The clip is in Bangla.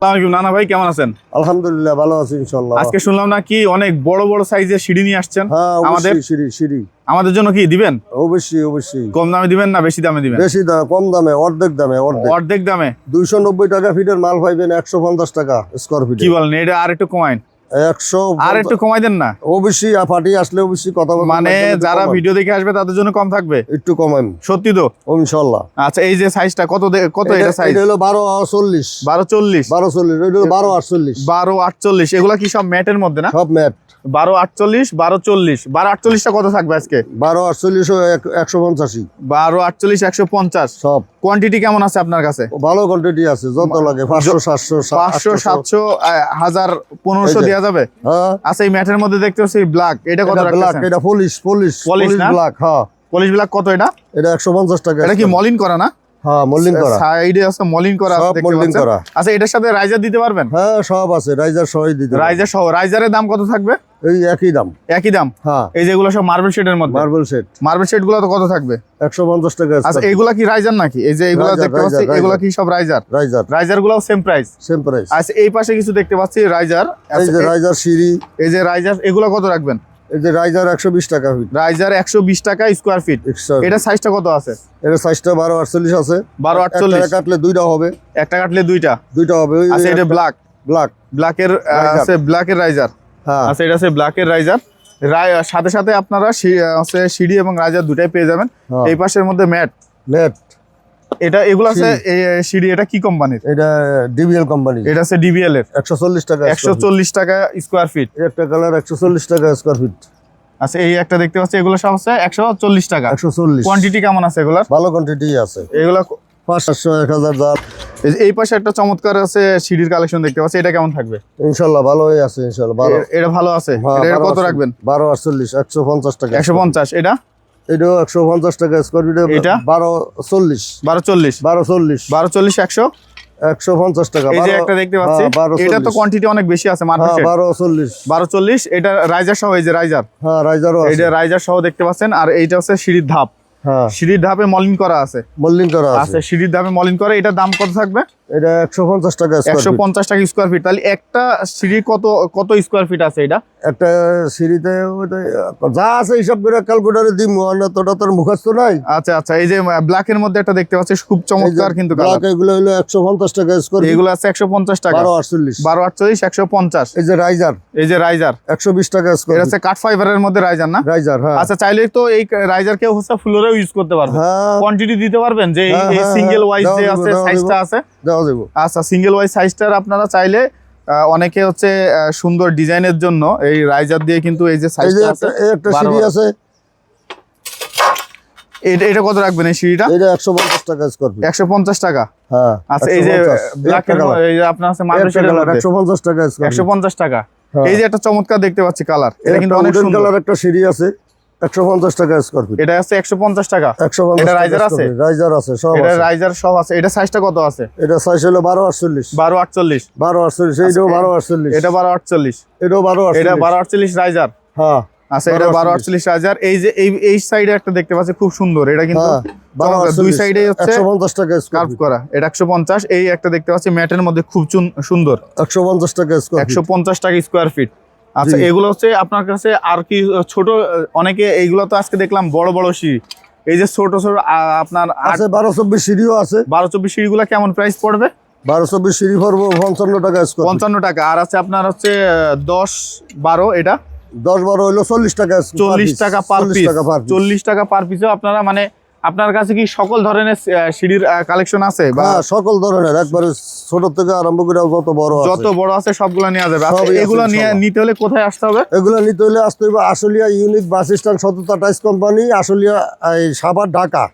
আসসালামু আলাইকুম নানা ভাই, কেমন আছেন? আলহামদুলিল্লাহ ভালো আছি ইনশাআল্লাহ। আজকে শুনলাম নাকি অনেক বড় বড় সাইজের সিঁড়ি নিয়ে আসছেন। হ্যাঁ আমাদের অবশ্যই সিঁড়ি আমাদের জন্য কি দিবেন? অবশ্যই কম দামে দিবেন না বেশি দামে দিবেন? বেশি দাম কম দামে অর্ধেক অর্ধেক দামে 290 টাকা ফিটের মাল পাইবেন 150 টাকা স্কয়ার ফিট। কি বলেন, এটা আর একটু কমাইন, 100 আর একটু কমাই দেন না? অবশ্যই পার্টি আসলে অবশ্যই কথা বলবেন, মানে যারা ভিডিও দেখে আসবে তাদের জন্য কম থাকবে, একটু কমাইন সত্যি তো? ইনশাআল্লাহ। আচ্ছা, এই যে সাইজটা কত এটা সাইজ? এটা হলো 1240 1240 এটা হলো 1248 1248 এগুলা কি সব ম্যাটের মধ্যে না? সব ম্যাট 1248 1240টা কত থাকবে আজকে? 1248 ও 185 1248 150 সব। কোয়ান্টিটি কেমন আছে আপনার কাছে? ভালো কোয়ান্টিটি আছে, যত লাগে 500 700 500 700 1000 1500 দেওয়া যাবে। হ্যাঁ আচ্ছা, এই ম্যাটের মধ্যে দেখতে পাচ্ছি ব্ল্যাক, এটা কত ব্ল্যাক, রাখছেন? এটা পলিশ না? ব্ল্যাক। হ্যাঁ পলিশ ব্ল্যাক কত এটা? এটা 150 টাকা। এটা কি মলিন করা না? হ্যাঁ মোল্ডিং করা, সাইডে আছে মলিন করা আছে, সব দেখতে মোল্ডিং পাচ্ছেন। করা। আচ্ছা, এটার সাথে রাইজার দিতে পারবেন? হ্যাঁ সব আছে, রাইজার সহই দিতে পারবেন। রাইজার সহ, রাইজারের দাম কত থাকবে? এই একই দাম। একই দাম? হ্যাঁ এই যেগুলো সব মার্বেল শেডের মধ্যে, মার্বেল সেট মার্বেল শেড গুলো তো কত থাকবে? 150 টাকা। আচ্ছা, এগুলা কি রাইজার নাকি? এই যে এগুলো রাইজার, দেখতে পাচ্ছি, রাইজার, এগুলা কি সব রাইজার? রাইজার গুলো সেম প্রাইস? Same price. আচ্ছা, এই পাশে কিছু দেখতে পাচ্ছি রাইজার। এই যে রাইজার সিঁড়ি, এই যে রাইজার, এগুলো কত রাখবেন? এই যে রাইজার 120 টাকা ফিট। রাইজার 120 টাকা স্কয়ার ফিট। এটা সাইজটা কত আছে? এটা সাইজটা 1248 আছে। 1248 একটা কাটলে দুইটা হবে, একটা কাটলে দুইটা হবে। আচ্ছা, এটা ব্ল্যাক, ব্ল্যাক ব্ল্যাকের আছে, ব্ল্যাকের রাইজার। হ্যাঁ আচ্ছা, এটা আছে ব্ল্যাকের রাইজার। সাথে সাথে আপনারা সিঁড়ি এবং রাইজার দুটাই পেয়ে যাবেন। এই পাশের মধ্যে ম্যাট, এগুলো আছে সিঁড়ি। এটা কি কোম্পানির? এটা ডিবিএল কোম্পানি। এটা আছে ডিবিএল এর। 140 টাকা 140 টাকা স্কয়ার ফিট। একটা কালার 140 টাকা স্কয়ার ফিট। আচ্ছা, এই একটা দেখতে পাচ্ছি, এগুলো সব আছে 140 টাকা। 140। কোয়ান্টিটি কেমন আছে এগুলার? ভালো কোয়ান্টিটি আছে, এগুলো 500 1000 দাম। এই পাশে একটা চমৎকার আছে সিঁড়ির কালেকশন দেখতে পাচ্ছি, এটা কেমন থাকবে? ইনশাআল্লাহ ভালোই আছে ইনশাআল্লাহ। এটা ভালো আছে। এটা কত রাখবেন? 1248 150 টাকা। 150। এটা 150 টাকা স্কয়ার ফিট। এটা 1240 150 টাকা। এই যে একটা দেখতে পাচ্ছি, এটা তো কোয়ান্টিটি অনেক বেশি আছে মার্কেটে। 1240 এটা রাইজার সহ, এই যে রাইজার। হ্যাঁ রাইজারও আছে। এটা রাইজার সহ দেখতে পাচ্ছেন। আর এইটা হচ্ছে সিঁড়ির ধাপ। হ্যাঁ সিঁড়ির ধাপে মলিন করা আছে। আছে সিঁড়ির ধাপে মলিন করা। এটার দাম কত থাকবে? এটা 150 টাকা স্কয়ার ফিট। 150 টাকা স্কয়ার ফিট। তাহলে একটা সিঁড়ি কত স্কয়ার ফিট আছে এটা? একটা সিঁড়িতে যা আছে হিসাব করে ক্যালকুলেটরে দিই, তোটা তোর মুখস্থ নাই। আচ্ছা, এই যে ব্ল্যাকের মধ্যে একটা দেখতে পাচ্ছি, খুব চমৎকার কিন্তু ব্ল্যাক। এগুলো হলো 150 টাকা স্কয়ার ফিট। এগুলো আছে 150 টাকা। 1248 150। এই যে রাইজার 120 টাকা স্কয়ার এটা ফিট। হচ্ছে কাঠ ফাইবারের মধ্যে রাইজার না? রাইজার হ্যাঁ। আচ্ছা, চাইলে তো এই রাইজার কেউ হচ্ছে ফ্লোরেও ইউজ করতে পারবে। হ্যাঁ কোয়ান্টিটি দিতে পারবেন যে এই সিঙ্গেল ওয়াইজ যে আছে সাইজটা আছে? দেওয়া যাবে। আচ্ছা, সিঙ্গেল ওয়াইজ সাইজটার আপনারা চাইলে অনেকে হচ্ছে সুন্দর ডিজাইনের জন্য এই রাইজার দিয়ে কিন্তু এই যে সাইজটা আছে। একটা সিঁড়ি আছে, এটা কত রাখবেন এই সিঁড়িটা? এটা 150 টাকা স্কয়ার ফিট। 150 টাকা। হ্যাঁ আচ্ছা, এই যে ব্ল্যাকের এই যে আপনার আছে মার্বেল শেডের মধ্যে 150 টাকা স্কয়ার ফিট। 150 টাকা। এই যে একটা চমৎকার দেখতে পাচ্ছি কালার, এটা কিন্তু অনেক সুন্দর কালার। একটা সিঁড়ি আছে 150 টাকা স্কয়ার ফিট। এটা আছে 150 টাকা। 150 এটা রাইজার আছে? রাইজার আছে সব আছে। এটা রাইজার সহ আছে। এটা সাইজটা কত আছে? এটা সাইজ হলো 1248 1248। এইটাও 1248। এটা 1248। এটাও 1248। এটা 1248 রাইজার। হ্যাঁ আচ্ছা, এটা 1248 রাইজার। এই যে এই সাইডে একটা দেখতে পাচ্ছি খুব সুন্দর, এটা কিন্তু দুই সাইডে হচ্ছে 150 টাকা স্কয়ার কার্ভ করা। এটা 150। এই একটা দেখতে পাচ্ছি ম্যাটের মধ্যে খুব সুন্দর, 150 টাকা স্কয়ার ফিট। 150 টাকা স্কয়ার ফিট। আচ্ছা, এগুলো হচ্ছে আপনার কাছে আর কি ছোট? অনেকে এইগুলো তো আজকে দেখলাম বড় বড় সিঁড়ি, এই যে ছোট আপনার আছে 1224 সিঁড়িও আছে। 1224 সিঁড়িগুলো কেমন প্রাইস পড়বে? 1224 সিঁড়ি পড়বে 55 টাকা স্কয়ার ফিট। 55 টাকা। আর আছে আপনার হচ্ছে 10 12, এটা 10 12 হলো 40 টাকা। 40 টাকা পার পিস। 40 টাকা পার পিসও আপনারা, মানে আপনার কাছে কি সকল ধরনের সিঁড়ির কালেকশন আছে? হ্যাঁ সকল ধরনের, একবারে ছোট থেকে আরম্ভ করে যত বড় আছে সবগুলো নেওয়া যাবে। এগুলো নিতে হলে কোথায় আসতে হবে? এগুলো নিতে হলে আসতে হবে আশুলিয়া ইউনিক বাস স্ট্যান্ড, সততা টাইলস কোম্পানি, আশুলিয়া সাভার, ঢাকা।